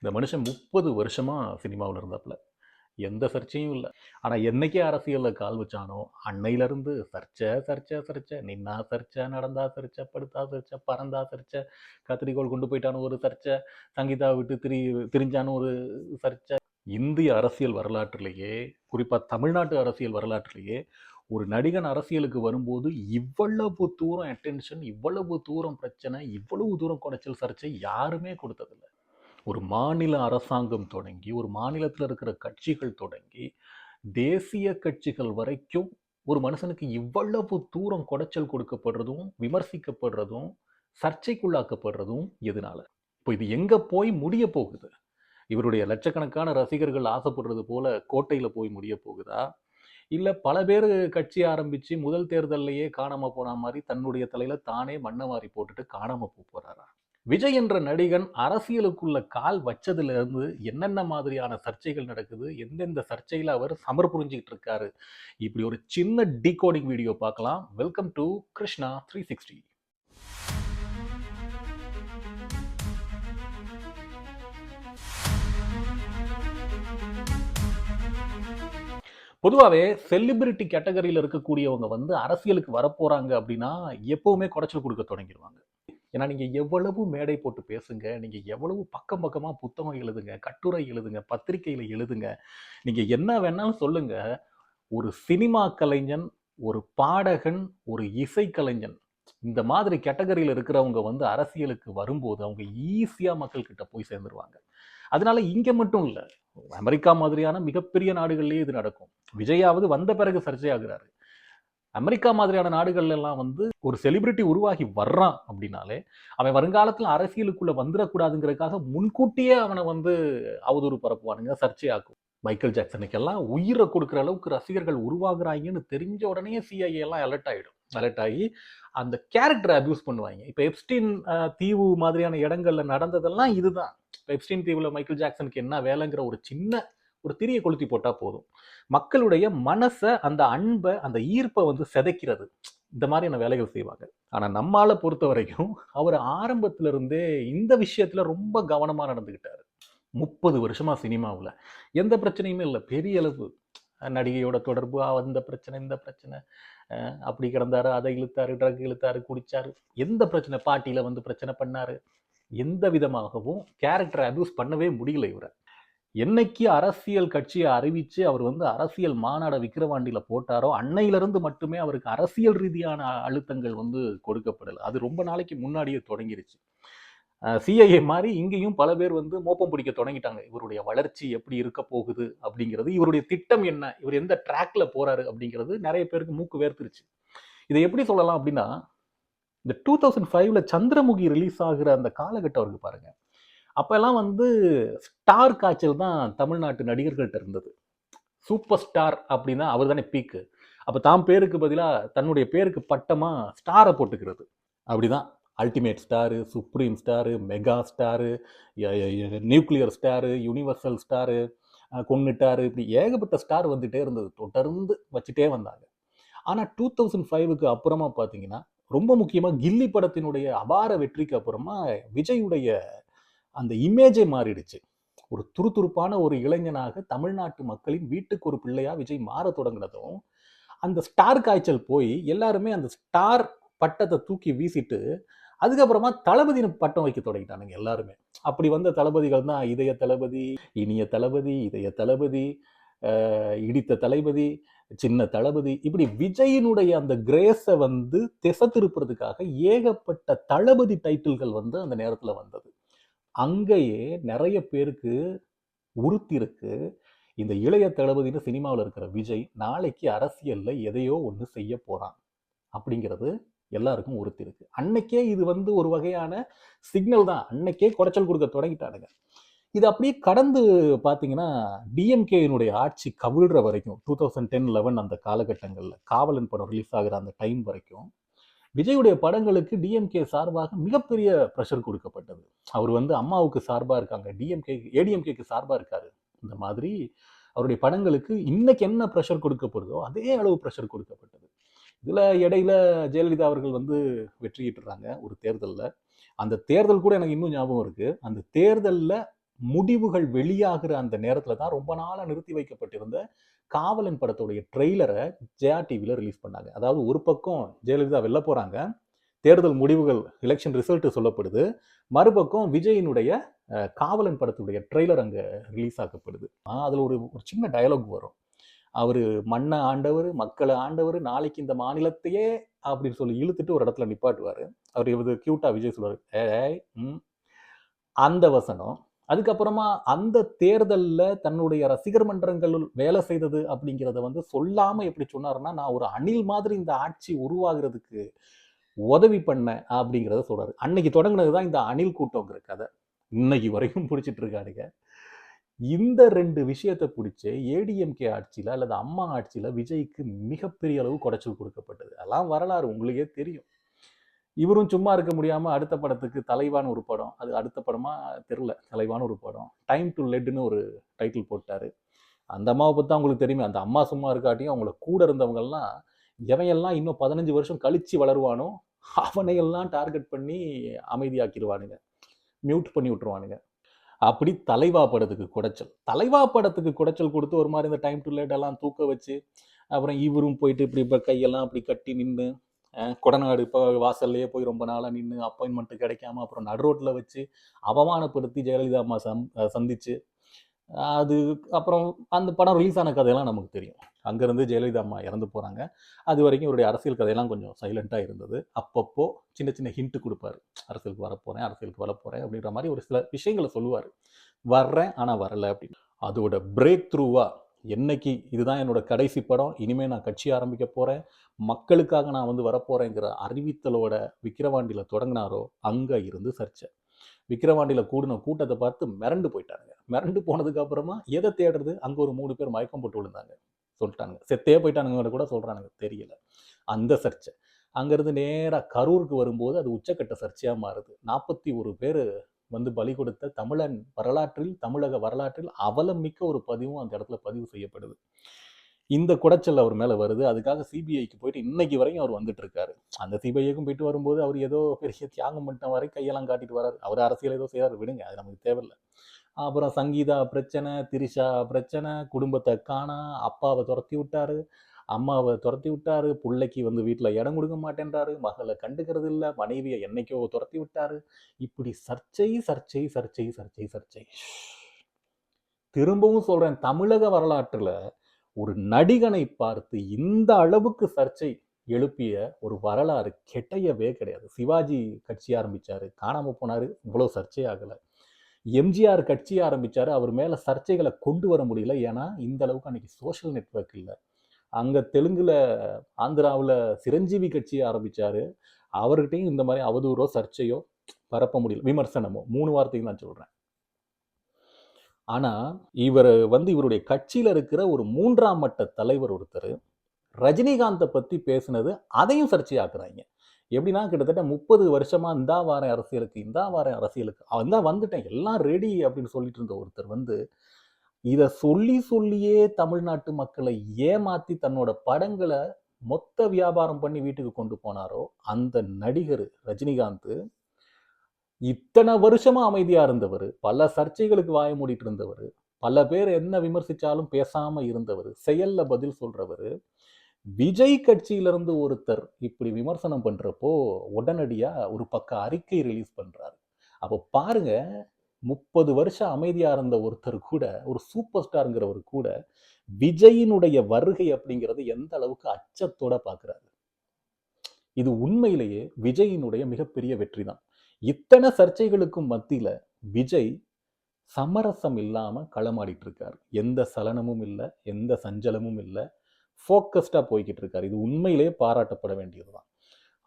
இந்த மனுஷன் 30 வருஷமா சினிமாவில் இருந்தாப்புல. எந்த சர்ச்சையும் இல்லை. ஆனால் என்னைக்கே அரசியலில் கால் வச்சானோ அன்னையிலேருந்து சர்ச்சை சர்ச்சை சர்ச்சை, நின்னா சர்ச்சை, நடந்தா சர்ச்சை, படுத்தா சர்ச்சை, பறந்தா சர்ச்சை, கத்திரிக்கோள் கொண்டு போயிட்டான்னு ஒரு சர்ச்சை, சங்கீதா விட்டு திரிஞ்சான்னு ஒரு சர்ச்சை. இந்திய அரசியல் வரலாற்றிலேயே, குறிப்பாக தமிழ்நாட்டு அரசியல் வரலாற்றிலேயே ஒரு நடிகன் அரசியலுக்கு வரும்போது இவ்வளவு தூரம் அட்டென்ஷன், இவ்வளவு தூரம் பிரச்சனை, இவ்வளவு தூரம் குடைச்சல் சர்ச்சை யாருமே கொடுத்ததில்லை. ஒரு மாநில அரசாங்கம் தொடங்கி, ஒரு மாநிலத்தில் இருக்கிற கட்சிகள் தொடங்கி, தேசிய கட்சிகள் வரைக்கும் ஒரு மனுஷனுக்கு இவ்வளவு தூரம் குடைச்சல் கொடுக்கப்படுறதும், விமர்சிக்கப்படுறதும், சர்ச்சைக்குள்ளாக்கப்படுறதும் எதனால? இப்போ இது எங்க போய் முடிய போகுது? இவருடைய லட்சக்கணக்கான ரசிகர்கள் ஆசைப்படுறது போல கோட்டையில போய் முடிய போகுதா? இல்ல பல பேர் கட்சி ஆரம்பிச்சு முதல் தேர்தல்லையே காணாம போன மாதிரி தன்னுடைய தலையில தானே மண்ணை வாரி போட்டுட்டு காணாம போறாரா? விஜய் என்ற நடிகன் அரசியலுக்குள்ள கால் வச்சதுல இருந்து என்னென்ன மாதிரியான சர்ச்சைகள் நடக்குது, எந்தெந்த சர்ச்சையில அவர் சமர் புரிஞ்சுக்கிட்டு இருக்காரு, இப்படி ஒரு சின்ன டீகோடிங் வீடியோ பார்க்கலாம். Welcome to Krishna 360. பொதுவாகவே செலிபிரிட்டி கேட்டகரியில் இருக்கக்கூடியவங்க வந்து அரசியலுக்கு வரப்போறாங்க அப்படின்னா எப்பவுமே குடைச்சல் கொடுக்க தொடங்கிடுவாங்க. ஏன்னா நீங்க எவ்வளவு மேடை போட்டு பேசுங்க, நீங்க எவ்வளவு பக்கம் பக்கமா புத்தகம் எழுதுங்க, கட்டுரை எழுதுங்க, பத்திரிகையில எழுதுங்க, நீங்க என்ன வேணாலும் சொல்லுங்க. ஒரு சினிமா கலைஞன், ஒரு பாடகன், ஒரு இசை கலைஞன், இந்த மாதிரி கேட்டகரியில் இருக்கிறவங்க வந்து அரசியலுக்கு வரும்போது அவங்க ஈஸியா மக்கள் கிட்ட போய் சேர்ந்துருவாங்க. அதனால இங்க மட்டும் இல்ல, அமெரிக்கா மாதிரியான மிகப்பெரிய நாடுகள்லயே இது நடக்கும். விஜயாவது வந்த பிறகு சர்ச்சையாகிறாரு. அமெரிக்கா மாதிரியான நாடுகள்ல எல்லாம் வந்து ஒரு செலிபிரிட்டி உருவாகி வர்றான் அப்படின்னாலே அவன் வருங்காலத்துல அரசியலுக்குள்ள வந்துடக்கூடாதுங்கிறதுக்காக முன்கூட்டியே அவனை வந்து அவதூறு பரப்புவானுங்க, சர்ச்சையாக்கும். மைக்கேல் ஜாக்சனுக்கெல்லாம் உயிரை கொடுக்குற அளவுக்கு ரசிகர்கள் உருவாகுறாங்கன்னு தெரிஞ்ச உடனே சிஐஏ எல்லாம் அலர்ட் ஆகி அந்த கேரக்டரை அபியூஸ் பண்ணுவாங்க. இப்போ எப்ஸ்டீன் தீவு மாதிரியான இடங்கள்ல நடந்ததெல்லாம் இதுதான். இப்போ எப்ஸ்டீன் தீவுல மைக்கேல் ஜாக்சனுக்கு என்ன வேலைங்கிற ஒரு திரியை கொளுத்தி போட்டா போதும், மக்களுடைய மனசை, அந்த அன்பை, அந்த ஈர்ப்பை வந்து சிதைக்கிறது. இந்த மாதிரியான வேலைகள் செய்வாங்க. ஆனா நம்மால பொறுத்த வரைக்கும் அவர் ஆரம்பத்துல இருந்தே இந்த விஷயத்துல ரொம்ப கவனமா நடந்துகிட்டாரு. 30 வருஷமா சினிமாவில் எந்த பிரச்சனையுமே இல்லை. பெரிய அளவு நடிகையோட தொடர்பு, அந்த பிரச்சனை, இந்த பிரச்சனை, அப்படி கிடந்தாரு, அதை இழுத்தாரு, ட்ரக் இழுத்தாரு, குடிச்சாரு, எந்த பிரச்சனை, பாட்டியில வந்து பிரச்சனை பண்ணாரு, எந்த விதமாகவும் கேரக்டரை அபியூஸ் பண்ணவே முடியல இவரை. என்னைக்கு அரசியல் கட்சியை அறிவிச்சு அவர் வந்து அரசியல் மாநாட விக்கிரவாண்டியில போட்டாரோ அன்னையிலிருந்து மட்டுமே அவருக்கு அரசியல் ரீதியான அழுத்தங்கள் வந்து கொடுக்கப்படலை. அது ரொம்ப நாளைக்கு முன்னாடியே தொடங்கிருச்சு. சிஐஏ மாதிரி இங்கேயும் பல பேர் வந்து மோப்பம் பிடிக்க தொடங்கிட்டாங்க. இவருடைய வளர்ச்சி எப்படி இருக்க போகுது அப்படிங்கிறது, இவருடைய திட்டம் என்ன, இவர் எந்த ட்ராக்ல போறாரு அப்படிங்கிறது நிறைய பேருக்கு மூக்கு வேர்த்துருச்சு. இதை எப்படி சொல்லலாம் அப்படின்னா, இந்த 2005ல சந்திரமுகி ரிலீஸ் ஆகுற அந்த காலகட்டம் இருக்கு பாருங்க. அப்பெல்லாம் வந்து ஸ்டார் காய்ச்சல் தான் தமிழ்நாட்டு நடிகர்கள்ட்ட இருந்தது. சூப்பர் ஸ்டார் அப்படின்னா அவர் தானே பீக்கு. அப்ப தாம் பேருக்கு பதிலா தன்னுடைய பேருக்கு பட்டமா ஸ்டாரை போட்டுக்கிறது. அப்படிதான் ultimate star, supreme star, mega star, nuclear star, universal star, கொன்னுட்டாரு, இப்படி ஏகப்பட்ட ஸ்டார் வந்துட்டே இருந்தது. தொடர்ந்து வச்சுட்டே வந்தாங்க. ஆனால் 2005க்கு அப்புறமா பார்த்தீங்கன்னா, ரொம்ப முக்கியமாக கில்லி படத்தினுடைய அபார வெற்றிக்கு அப்புறமா விஜயுடைய அந்த இமேஜே மாறிடுச்சு. ஒரு துருதுருப்பான ஒரு இளைஞனாக தமிழ்நாட்டு மக்களின் வீட்டுக்கு ஒரு பிள்ளையா விஜய் மாற தொடங்கினதும் அந்த ஸ்டார் காய்ச்சல் போய் எல்லாருமே அந்த ஸ்டார் பட்டத்தை தூக்கி வீசிட்டு அதுக்கப்புறமா தளபதினு பட்டம் வைக்க தொடங்கிட்டானுங்க எல்லாருமே. அப்படி வந்த தளபதிகள் தான் இதய தளபதி, இனிய தளபதி, இதய தளபதி, இடித்த தளபதி, சின்ன தளபதி, இப்படி விஜயினுடைய அந்த கிரேஸை வந்து திசை திருப்புறதுக்காக ஏகப்பட்ட தளபதி டைட்டில்கள் வந்து அந்த நேரத்தில் வந்தது. அங்கேயே நிறைய பேருக்கு உறுத்தி இருக்கு, இந்த இளைய தளபதினு சினிமாவில் இருக்கிற விஜய் நாளைக்கு அரசியல்ல எதையோ ஒன்று செய்ய போறான் அப்படிங்கிறது எல்லாருக்கும் உறுத்தி இருக்கு. அன்னைக்கே இது வந்து ஒரு வகையான சிக்னல் தான். அன்னைக்கே குடைச்சல் கொடுக்க தொடங்கிட்டானுங்க. இது அப்படியே கடந்து பார்த்தீங்கன்னா, டிஎம்கேயினுடைய ஆட்சி கவிழ்ற வரைக்கும் 2010-11 அந்த காலகட்டங்களில் காவலன் படம் ரிலீஸ் ஆகிற அந்த டைம் வரைக்கும் விஜயுடைய படங்களுக்கு டிஎம்கே சார்பாக மிகப்பெரிய ப்ரெஷர் கொடுக்கப்பட்டது. அவர் வந்து அம்மாவுக்கு சார்பாக இருக்காங்க, ஏடிஎம்கேக்கு சார்பாக இருக்காரு. இந்த மாதிரி அவருடைய படங்களுக்கு இன்னைக்கு என்ன ப்ரெஷர் கொடுக்கப்படுதோ அதே அளவு ப்ரெஷர் கொடுக்கப்பட்டது. இதில் இடையில ஜெயலலிதா அவர்கள் வந்து வெற்றியிட்டுறாங்க ஒரு தேர்தலில். அந்த தேர்தல் கூட எனக்கு இன்னும் ஞாபகம் இருக்கு. அந்த தேர்தலில் முடிவுகள் வெளியாகிற அந்த நேரத்துல தான் ரொம்ப நாளா நிறுத்தி வைக்கப்பட்டிருந்த காவலன் படத்துடைய ட்ரெய்லரை ஜெயா டிவில ரிலீஸ் பண்ணாங்க. அதாவது ஒரு பக்கம் ஜெயலலிதா வெல்ல போறாங்க, தேர்தல் முடிவுகள் எலெக்ஷன் ரிசல்ட் சொல்லப்படுது, மறுபக்கம் விஜயினுடைய காவலன் படத்துடைய ட்ரெய்லர் அங்க ரிலீஸ் ஆக்கப்படுது. அதுல ஒரு ஒரு சின்ன டயலாக் வரும். அவரு மண்ணை ஆண்டவர், மக்களை ஆண்டவர், நாளைக்கு இந்த மாநிலத்தையே அப்படின்னு சொல்லி இழுத்துட்டு ஒரு இடத்துல நிப்பாட்டுவாரு. அவர் இது கியூட்டா விஜய் சொல்லுவாரு, ஏய் அந்த வசனம். அதுக்கப்புறமா அந்த தேர்தல்ல தன்னுடைய ரசிகர் மன்றங்கள் வேலை செய்தது அப்படிங்கிறத வந்து சொல்லாம எப்படி சொன்னாருன்னா, நான் ஒரு அணில் மாதிரி இந்த ஆட்சி உருவாகிறதுக்கு உதவி பண்ண அப்படிங்கிறத சொல்றாரு. அன்னைக்கு தொடங்கினதுதான் இந்த அணில் கூட்டங்கிற கதை. இன்னைக்கு வரைக்கும் பிடிச்சிட்டு இருக்கானுங்க. இந்த 2 விஷயத்தை பிடிச்சு ஏடிஎம்கே ஆட்சியில அல்லது அம்மா ஆட்சியில விஜய்க்கு மிகப்பெரிய அளவு குடைச்சல் கொடுக்கப்பட்டது. அதெல்லாம் வரலாறு உங்களுக்கே தெரியும். இவரும் சும்மா இருக்க முடியாம அடுத்த படத்துக்கு தலைவான்னு ஒரு படம், அது அடுத்த படமா தெரியல, தலைவான்னு ஒரு படம், டைம் டு லெட்னு ஒரு டைட்டில் போட்டாரு. அந்த அம்மாவை பத்தி உங்களுக்கு தெரியுமே, அந்த அம்மா சும்மா இருக்காட்டியும் அவங்கள கூட இருந்தவங்க எல்லாம் எவையெல்லாம் இன்னும் 15 வருஷம் கழிச்சு வளருவானோ அவனையெல்லாம் டார்கெட் பண்ணி அமைதியாக்கிடுவானுங்க, மியூட் பண்ணி விட்டுருவானுங்க. அப்படி தலைவா படத்துக்கு குடைச்சல், தலைவா படத்துக்கு குடைச்சல் கொடுத்து ஒரு மாதிரி இந்த டைம் டு லேட் எல்லாம் தூக்க வச்சு, அப்புறம் இவரும் போயிட்டு இப்படி இப்போ கையெல்லாம் அப்படி கட்டி நின்று கொடநாடு இப்போ வாசல்லையே போய் ரொம்ப நாளாக நின்று அப்பாயின்மெண்ட் கிடைக்காம அப்புறம் நடு ரோட்டில் வச்சு அவமானப்படுத்தி ஜெயலலிதா அம்மா சந்திச்சு, அது அப்புறம் அந்த படம் ரிலீஸ் ஆன கதையெல்லாம் நமக்கு தெரியும். அங்கேருந்து ஜெயலலிதா அம்மா இறந்து போகிறாங்க. அது வரைக்கும் இவருடைய அரசியல் கதையெல்லாம் கொஞ்சம் சைலண்ட்டாக இருந்தது. அப்பப்போ சின்ன சின்ன ஹிண்ட் கொடுப்பாரு, அரசியலுக்கு வரப்போகிறேன், அரசியலுக்கு வரப்போகிறேன் அப்படின்ற மாதிரி ஒரு சில விஷயங்களை சொல்லுவார். வர்றேன் ஆனால் வரலை அப்படின்னு. அதோட பிரேக் த்ரூவா என்னைக்கு இதுதான் என்னோட கடைசி படம், இனிமேல் நான் கட்சி ஆரம்பிக்க போகிறேன், மக்களுக்காக நான் வந்து வரப்போகிறேங்கிற அறிவித்தலோட விக்கிரவாண்டியில் தொடங்கினாரோ அங்கே இருந்து சர்ச்சை. விக்கிரவாண்டியில் கூடின கூட்டத்தை பார்த்து மிரண்டு போயிட்டாங்க. மிரண்டு போனதுக்கு அப்புறமா எதை தேடுறது, அங்கே ஒரு 3 பேர் மயக்கம் போட்டு விழுந்தாங்க, சொல்லிட்டாங்க. செத்தே போயிட்டானுங்க கூட சொல்கிறானுங்க, தெரியல. அந்த சர்ச்சை அங்கேருந்து நேராக கரூருக்கு வரும்போது அது உச்சக்கட்ட சர்ச்சையாக மாறுது. 41 பேர் வந்து பலி கொடுத்த தமிழன் வரலாற்றில், தமிழக வரலாற்றில் அவலம் மிக்க ஒரு பதிவும் அந்த இடத்துல பதிவு செய்யப்படுது. இந்த குடைச்சல் அவர் மேலே வருது. அதுக்காக சிபிஐக்கு போயிட்டு இன்னைக்கு வரைக்கும் அவர் வந்துட்டு இருக்காரு. அந்த சிபிஐக்கும் போயிட்டு வரும்போது அவர் ஏதோ பெரிய தியாகம் பண்ணிட்ட வரை கையெல்லாம் காட்டிட்டு வராரு. அவர் அரசியல் ஏதோ செய்யாரு, விடுங்க, அது நமக்கு தேவையில்லை. அப்புறம் சங்கீதா பிரச்சனை, திரிஷா பிரச்சனை, குடும்பத்தை காணா, அப்பாவை துரத்தி விட்டாரு, அம்மாவை துரத்தி விட்டாரு, பிள்ளைக்கு வந்து வீட்டில் இடம் கொடுக்க மாட்டேன்றாரு, மகளை கண்டுக்கிறது இல்லை, மனைவியை என்னைக்கோ துரத்தி விட்டாரு. இப்படி சர்ச்சை சர்ச்சை சர்ச்சை சர்ச்சை சர்ச்சை. திரும்பவும் சொல்றேன், தமிழக வரலாற்றுல ஒரு நடிகனை பார்த்து இந்த அளவுக்கு சர்ச்சை எழுப்பிய ஒரு வரலாறு கெட்டையவே கிடையாது. சிவாஜி கட்சி ஆரம்பிச்சாரு, காணாம போனாரு, இவ்வளவு சர்ச்சை ஆகல. எம்ஜிஆர் கட்சி ஆரம்பிச்சாரு, அவர் மேல சர்ச்சைகளை கொண்டு வர முடியல. ஏன்னா இந்த அளவுக்கு அன்னைக்கு சோஷியல் நெட்வொர்க் இல்லை. அங்க தெலுங்குல, ஆந்திராவில் சிரஞ்சீவி கட்சி ஆரம்பிச்சாரு, அவர்கிட்டையும் இந்த மாதிரி அவதூறோ சர்ச்சையோ பரப்ப முடியல, விமர்சனமோ, 3 வார்த்தையும் நான் சொல்றேன். ஆனா இவர் வந்து இவருடைய கட்சியில இருக்கிற ஒரு 3ஆம் மட்ட தலைவர் ஒருத்தர் ரஜினிகாந்தை பத்தி பேசுனது அதையும் சர்ச்சையாக்குறாங்க. எப்படின்னா கிட்டத்தட்ட 30 வருஷமா இந்தா வாரேன் அரசியலுக்கு அவன் தான் வந்துட்டேன், எல்லாம் ரெடி அப்படின்னு சொல்லிட்டு இருந்த ஒருத்தர் வந்து இதை சொல்லி சொல்லியே தமிழ்நாட்டு மக்களை ஏமாத்தி தன்னோட படங்களை மொத்த வியாபாரம் பண்ணி வீட்டுக்கு கொண்டு போனாரோ அந்த நடிகர் ரஜினிகாந்த் இத்தனை வருஷமா அமைதியா இருந்தவர், பல சர்ச்சைகளுக்கு வாய மூடிட்டு இருந்தவர், பல பேர் என்ன விமர்சிச்சாலும் பேசாம இருந்தவர், செயல்ல பதில் சொல்றவர், விஜய் கட்சியிலிருந்து ஒருத்தர் இப்படி விமர்சனம் பண்றப்போ உடனடியா ஒரு பக்க அறிக்கை ரிலீஸ் பண்றாரு. அப்போ பாருங்க, 30 வருஷம் அமைதியா இருந்த ஒருத்தர் கூட, ஒரு சூப்பர் ஸ்டாருங்கிறவர் கூட விஜயினுடைய வருகை அப்படிங்கிறது எந்த அளவுக்கு அச்சத்தோட பாக்குறாரு. இது உண்மையிலேயே விஜயினுடைய மிகப்பெரிய வெற்றி தான். இத்தனை சர்ச்சைகளுக்கும் மத்தியில விஜய் சமரசம் இல்லாம களமாடிட்டு இருக்காரு. எந்த சலனமும் இல்லை, எந்த சஞ்சலமும் இல்லை, ஃபோக்கஸ்டா போய்கிட்டு இருக்காரு. இது உண்மையிலேயே பாராட்டப்பட வேண்டியதுதான்.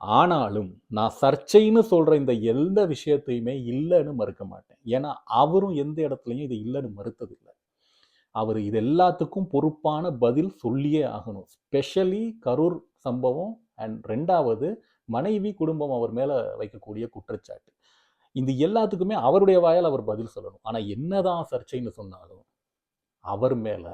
ஆனாலும் நான் சர்ச்சைன்னு சொல்ற இந்த எந்த விஷயத்தையுமே இல்லைன்னு மறுக்க மாட்டேன். ஏன்னா அவரும் எந்த இடத்துலையும் இது இல்லைன்னு மறுத்ததில்லை. அவர் இது எல்லாத்துக்கும் பொறுப்பான பதில் சொல்லியே ஆகணும். ஸ்பெஷலி கரூர் சம்பவம் அண்ட் 2வது மனைவி குடும்பம் அவர் மேல வைக்கக்கூடிய குற்றச்சாட்டு, இந்த எல்லாத்துக்குமே அவருடைய வாயால் அவர் பதில் சொல்லணும். ஆனா என்னதான் சர்ச்சைன்னு சொன்னாலும் அவர் மேல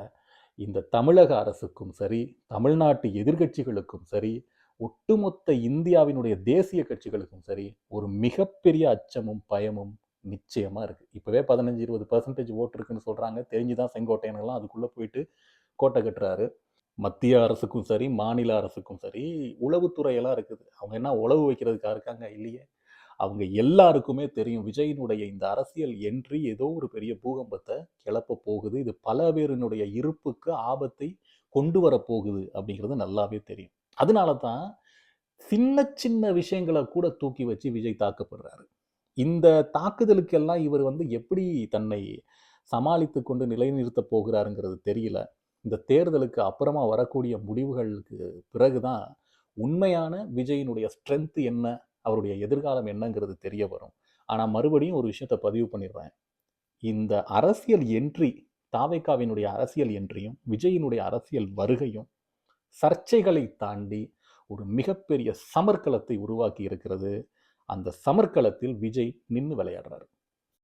இந்த தமிழக அரசுக்கும் சரி, தமிழ்நாட்டு எதிர்கட்சிகளுக்கும் சரி, ஒட்டுமொத்த இந்தியாவினுடைய தேசிய கட்சிகளுக்கும் சரி ஒரு மிகப்பெரிய அச்சமும் பயமும் நிச்சயமா இருக்கு. இப்பவே 15, 20% ஓட்டு இருக்குன்னு சொல்றாங்க. தெரிஞ்சு தான் செங்கோட்டையன்லாம் அதுக்குள்ள போயிட்டு கோட்டை கட்டுறாரு. மத்திய அரசுக்கும் சரி, மாநில அரசுக்கும் சரி, உளவுத்துறை எல்லாம் இருக்குது. அவங்க என்ன உளவு வைக்கிறதுக்கா இருக்காங்க? இல்லையே. அவங்க எல்லாருக்குமே தெரியும். விஜயினுடைய இந்த அரசியல் என்ட்ரி ஏதோ ஒரு பெரிய பூகம்பத்த கிளப்ப போகுது. இது பல பேரினுடைய இருப்புக்கு ஆபத்தை கொண்டு வரப்போகுது அப்படிங்கிறது நல்லாவே தெரியும். அதனால தான் சின்ன சின்ன விஷயங்கள கூட தூக்கி வச்சு விஜய் தாக்கப்படுறாரு. இந்த தாக்குதலுக்கெல்லாம் இவர் வந்து எப்படி தன்னை சமாளித்துக் கொண்டு நிலைநிறுத்தப் போகிறாருங்கிறது தெரியல. இந்த தேர்தலுக்கு அப்புறமா வரக்கூடிய முடிவுகளுக்கு பிறகு தான் உண்மையான விஜயினுடைய ஸ்ட்ரென்த் என்ன, அவருடைய எதிர்காலம் என்னங்கிறது தெரிய வரும். ஆனா மறுபடியும் ஒரு விஷயத்த பதிவு பண்ணிடுறேன். இந்த அரசியல் என்ட்ரி தாவேகாவினுடைய அரசியல் என்ட்ரியும், விஜயினுடைய அரசியல் வருகையும் சர்ச்சைகளை தாண்டி ஒரு மிகப்பெரிய சமர்களத்தை உருவாக்கி இருக்கிறது. அந்த சமர்களத்தில் விஜய் நின்னு விளையாடுறாரு.